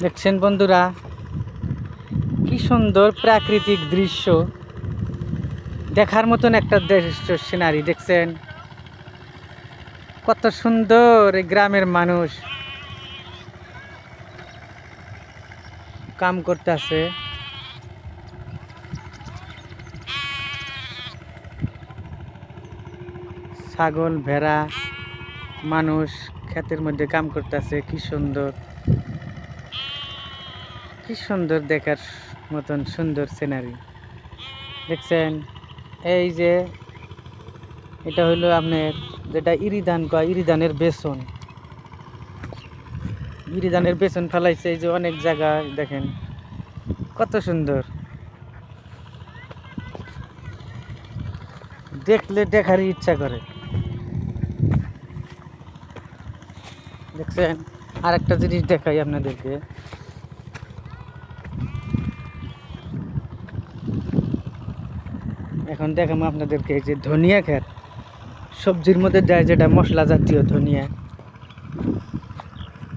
দেখছেন বন্ধুরা, কি সুন্দর প্রাকৃতিক দৃশ্য, দেখার মতন একটা দৃশ্য সিনারি। দেখছেন কত সুন্দর এই গ্রামের মানুষ কাম করতে আছে। ছাগল, ভেড়া, মানুষ ক্ষেতের মধ্যে কাম করতে আছে। কি সুন্দর, কি সুন্দর দেখার মতন সুন্দর সিনারি। দেখছেন এই যে এটা হইলো আপনার যেটা ইরিধান কয়, ইরিধানের বেসন। ইরিধানের বেসন ফেলাইছে এই যে অনেক জায়গায়। দেখেন কত সুন্দর, দেখলে দেখারই ইচ্ছা করে। দেখছেন আর একটা জিনিস দেখাই আপনাদেরকে। এখন দেখাবো আপনাদেরকে এই যে ধনিয়া ক্ষেত, সবজির মধ্যে দেয় যেটা মশলা জাতীয় ধনিয়া।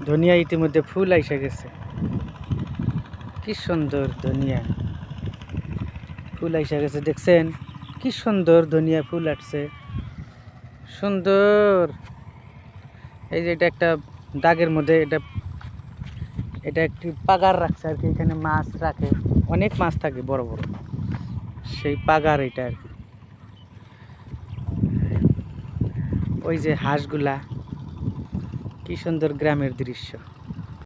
ধনিয়া ইতিমধ্যে ফুল আইসা গেছে। কি সুন্দর ধনিয়া ফুল আইসা গেছে। দেখছেন কি সুন্দর ধনিয়া ফুল আসছে, সুন্দর। এই যে এটা একটা দাগের মধ্যে, এটা এটা একটি পাগার রাখছে আর কি। এখানে মাছ রাখে, অনেক মাছ থাকে বড় বড়, সেই পাগার এটা আর কি। ওই যে হাঁসগুলা, কি সুন্দর গ্রামের দৃশ্য।